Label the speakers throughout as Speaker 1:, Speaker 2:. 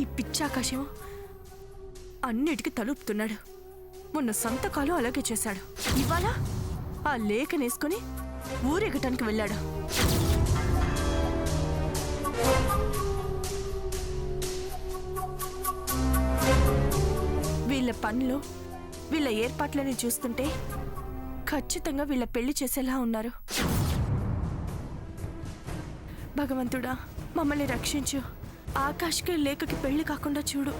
Speaker 1: ఈ పిచ్చాకాశం అన్నిటికీ తలుపుతున్నాడు. మొన్న సంతకాలు అలాగే చేశాడు. ఇవాళ ఆ లేఖనేసుకుని ఊరెగటానికి వెళ్ళాడు. వీళ్ళ పనులు, వీళ్ళ ఏర్పాట్లని చూస్తుంటే ఖచ్చితంగా వీళ్ళ పెళ్లి చేసేలా ఉన్నారు. భగవంతుడా, మమ్మల్ని రక్షించు. ఆకాష్కి లేఖకి పెళ్లి కాకుండా చూడు.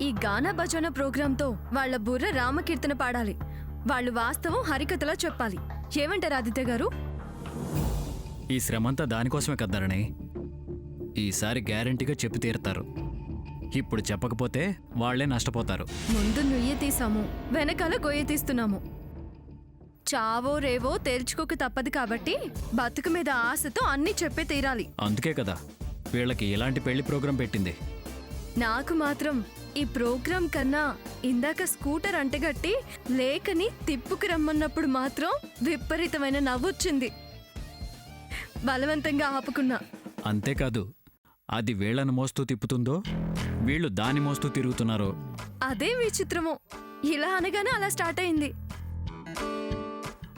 Speaker 2: ఈ గానా భజన ప్రోగ్రాంతో వాళ్ల బుర్ర రామకీర్తన పాడాలి. వాళ్ళు వాస్తవం హరికథలా చెప్పాలి. ఏమంటారు ఆదిత్య గారు?
Speaker 3: ఈ శ్రమంతా దానికోసమే కదరణి. ఈసారి గ్యారంటీగా చెప్పి తీరుతారు. ఇప్పుడు చెప్పకపోతే వాళ్లే నష్టపోతారు.
Speaker 2: ముందు నుయ్య తీసాము, వెనకాల గొయ్య తీస్తున్నాము. చావో రేవో తేల్చుకోక తప్పదు కాబట్టి బతుకు మీద ఆశతో అన్నీ చెప్పే తీరాలి.
Speaker 3: అందుకే కదా వీళ్ళకి ఇలాంటి పెళ్లి ప్రోగ్రాం పెట్టింది.
Speaker 2: నాకు మాత్రం ఈ ప్రోగ్రాం కన్నా ఇందాక స్కూటర్ అంటగట్టి లేఖని తిప్పుకు రమ్మన్నప్పుడు మాత్రం విపరీతమైన నవ్వొచ్చింది. బలవంతంగా ఆపుకున్నా.
Speaker 3: అంతేకాదు, అది వీళ్లను మోస్తూ తిప్పుతుందో వీళ్ళు దాన్ని మోస్తూ తిరుగుతున్నారో.
Speaker 2: అదే విచిత్రమో. ఇలా అనగానే అలా స్టార్ట్ అయింది.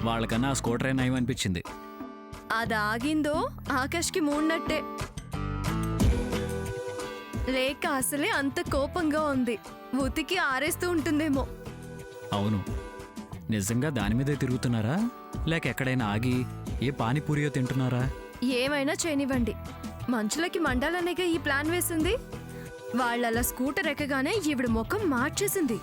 Speaker 3: వాళ్ళకన్నా ఆ స్కూటరే నయం అనిపించింది.
Speaker 2: అది ఆగిందో ఆకాష్కి మూడినట్టే. లేక అసలే అంత కోపంగా ఉంది. ఉతికి ఆరేస్తూ ఉంటుందేమో.
Speaker 3: అవును, నిజంగా దాని మీదే తిరుగుతున్నారా లేక ఎక్కడైనా ఆగి ఏ పానీపూరియో తింటున్నారా?
Speaker 2: ఏమైనా చేయనివ్వండి, మంచులకి మండాలనేగా ఈ ప్లాన్ వేసింది. వాళ్ళలా స్కూటర్ ఎక్కగానే ఈవిడ ముఖం మార్చేసింది.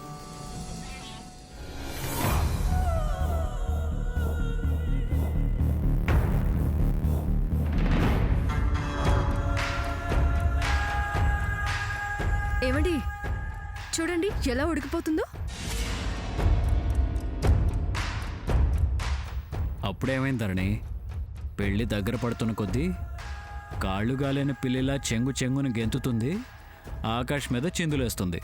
Speaker 2: ఏమండి, చూడండి ఎలా ఉడికిపోతుందో.
Speaker 3: అప్పుడేమైందరణి, పెళ్లి దగ్గర పడుతున్న కొద్దీ కాళ్ళు గాలైన పిల్లిలా చెంగు చెంగును గెంతుతుంది. ఆకాష్ మీద చిందులేస్తుంది.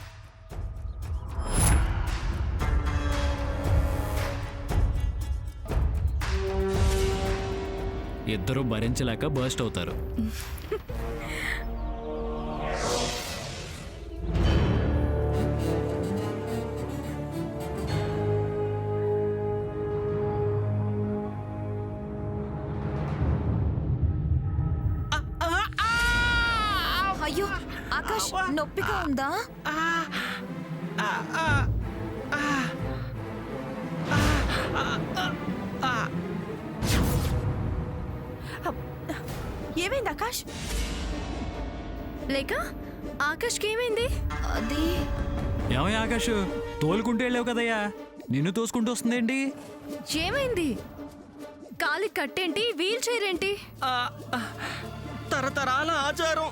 Speaker 3: ఇద్దరూ భరించలేక బర్స్ట్ అవుతారు.
Speaker 2: అయ్యో ఆకాష్, నొప్పిగా ఉందా?
Speaker 1: ఏమైంది ఆకాష్?
Speaker 2: లేక ఆకాష్కి ఏమైంది? అది
Speaker 3: ఏమయ్య ఆకాష్, తోలుకుంటూ వెళ్ళావు కదయ్యా, నిన్ను తోసుకుంటూ వస్తుందేంటి?
Speaker 2: ఏమైంది? కాలి కట్టేంటి, వీల్ చైర్ ఏంటి?
Speaker 4: తరతరాల ఆచారం,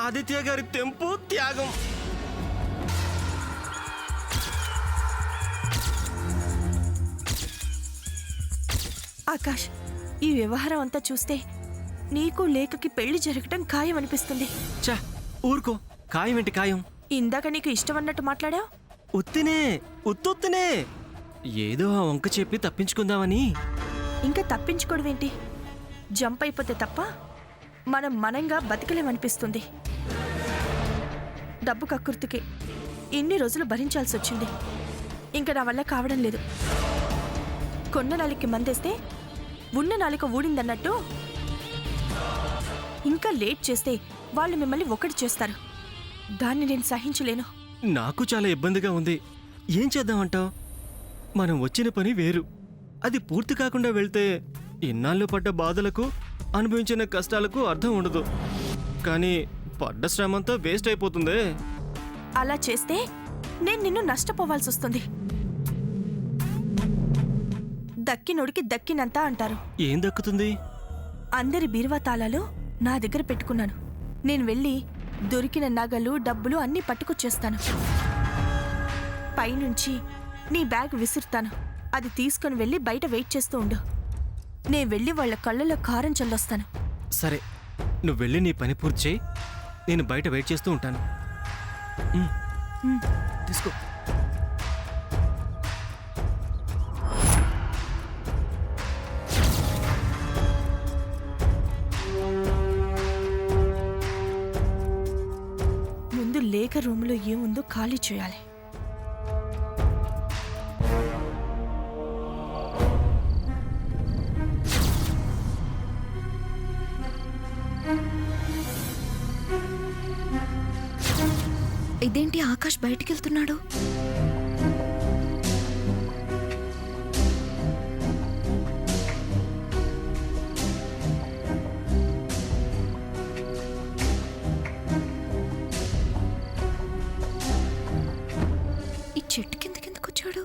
Speaker 4: ఆదిత్య గారి తెంపు త్యాగం.
Speaker 1: ఆకాష్, ఈ వ్యవహారం అంతా చూస్తే నీకు లేఖకి పెళ్లి జరగటం ఖాయం అనిపిస్తుంది.
Speaker 4: చా ఊరుకో, ఖాయం ఏంటి ఖాయం?
Speaker 1: ఇందాక నీకు ఇష్టం అన్నట్టు మాట్లాడావు.
Speaker 4: ఉత్తినే, ఉత్తొత్తినే ఏదో ఆ వంక చెప్పి తప్పించుకుందామని.
Speaker 1: ఇంకా తప్పించుకోవడమేంటి? జంప్ అయిపోతే తప్ప మనం మనంగా బతకలేమనిపిస్తుంది. డబ్బు కక్కుర్తికి ఇన్ని రోజులు భరించాల్సి వచ్చింది. ఇంకా నా వల్ల కావడం లేదు. కొన్న నాలికి మందేస్తే ఉన్న నాలిక ఊడిందన్నట్టు ఇంకా లేట్ చేస్తే వాళ్ళు మిమ్మల్ని ఒకటి చేస్తారు. దాన్ని నేను సహించలేను.
Speaker 4: నాకు చాలా ఇబ్బందిగా ఉంది. ఏం చేద్దామంటావు? మనం వచ్చిన పని వేరు. అది పూర్తి కాకుండా వెళ్తే ఇన్నాళ్ళు పడ్డ బాధలకు, అనుభవించిన కష్టాలకు అర్థం ఉండదు. కానీ పడ్డ శ్రమంతా వేస్ట్ అయిపోతుందే.
Speaker 1: అలా చేస్తే నేను నిన్ను నష్టపోవాల్సి వస్తుంది. దక్కినోడికి దక్కినంత అంటారు.
Speaker 4: ఏం దక్కుతుంది?
Speaker 1: అందరి బీరువా తాళాలు నా దగ్గర పెట్టుకున్నాను. నేను వెళ్ళి దొరికిన నగలు, డబ్బులు అన్నీ పట్టుకొచ్చేస్తాను. పైనుంచి నీ బ్యాగ్ విసురుతాను. అది తీసుకుని వెళ్ళి బయట వెయిట్ చేస్తూ ఉండు. నేను వెళ్ళి వాళ్ళ కళ్ళలో కారం చల్లొస్తాను.
Speaker 4: సరే, నువ్వు వెళ్ళి నీ పని పూర్తి చేయి. నేను బయట వెయిట్ చేస్తూ ఉంటాను. తీసుకో.
Speaker 1: ముందు లేఖ రూములో ఏముందో ఖాళీ చేయాలి.
Speaker 2: ఇదేంటి ఆకాష్ బయటికి వెళ్తున్నాడు? ఈ చెట్టు కిందకి ఎందుకు వచ్చాడు?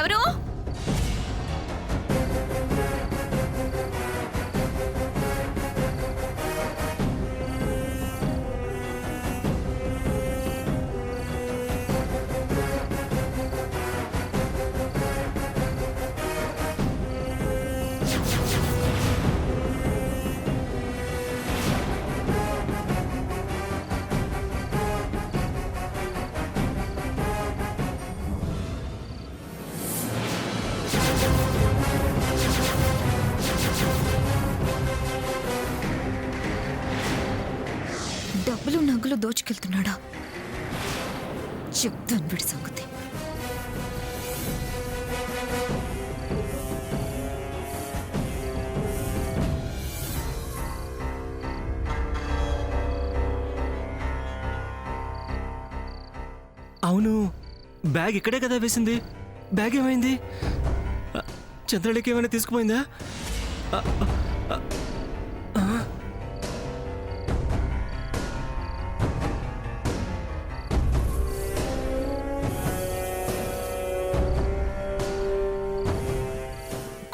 Speaker 2: ఎవరు? డబ్బులు నగలు దోచుకెళ్తున్నాడా? చెప్తాను వీడి సంగతి.
Speaker 4: అవును, బ్యాగ్ ఇక్కడే కదా వేసింది. బ్యాగ్ ఏమైంది? చంద్రలేఖ ఏమైనా తీసుకుపోయిందా?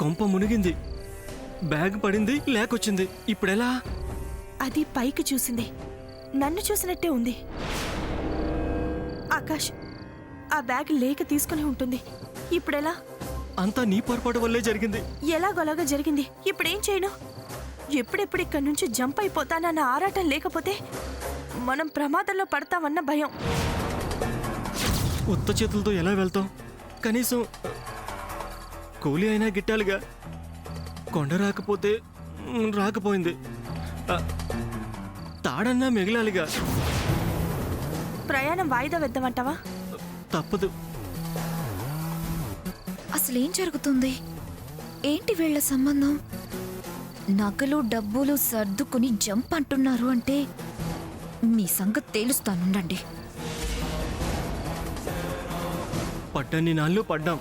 Speaker 4: కొంప మునిగింది. బ్యాగ్ పడింది, లేకొచ్చింది. ఇప్పుడెలా?
Speaker 1: అది పైకి చూసింది, నన్ను చూసినట్టే ఉంది. ఆకాష్, ఆ బ్యాగ్ లేక తీసుకుని ఉంటుంది. ఇప్పుడెలా?
Speaker 4: అంతా నీ పొరపాటు వల్లే జరిగింది.
Speaker 1: ఎలాగోలాగా జరిగింది. ఇప్పుడేం చేయను? ఎప్పుడెప్పుడు ఇక్కడి నుంచి జంప్ అయిపోతానన్న ఆరాటం లేకపోతే మనం ప్రమాదంలో పడతామన్న భయం.
Speaker 4: ఉత్త చేతులతో ఎలా వెళ్తాం? కనీసం కూలి అయినా గిట్టాలిగా. కొండ రాకపోతే రాకపోయింది, తాడన్నా మిగలాలిగా.
Speaker 1: ప్రయాణం వాయిదా వేద్దామంటావా?
Speaker 4: తప్పదు.
Speaker 2: అసలేం జరుగుతుంది? ఏంటి వీళ్ళ సంబంధం? నగలు డబ్బులు సర్దుకుని జంప్ అంటున్నారు అంటే మీ సంగతి తేలుస్తానుండండి.
Speaker 4: పడ్డన్ని నాళ్ళు పడ్డాం,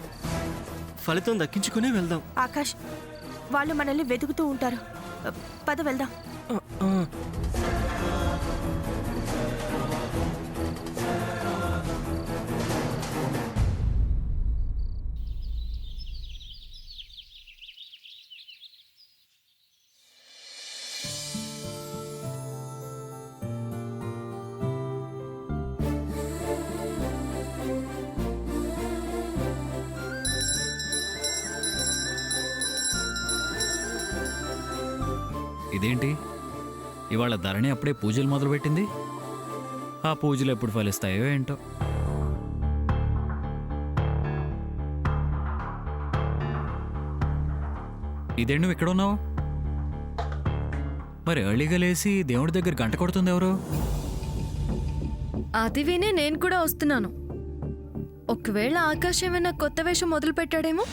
Speaker 4: ఫలితం దక్కించుకునే వెళ్దాం.
Speaker 1: ఆకాష్, వాళ్ళు మనల్ని వెతుకుతూ ఉంటారు. పద వెళ్దాం.
Speaker 3: ఇదేంటి ఇవాళ ధరణి అప్పుడే పూజలు మొదలుపెట్టింది? ఆ పూజలు ఎప్పుడు ఫలిస్తాయో ఏంటో. ఇదేంటి నువ్వు ఇక్కడ ఉన్నావు? మరి ఎర్లీగా లేసి దేవుడి దగ్గర గంట కొడుతుంది ఎవరు?
Speaker 2: అది వినే నేను కూడా వస్తున్నాను. ఒకవేళ ఆకాశ్ ఏమైనా కొత్త వేషం మొదలు పెట్టాడేమో.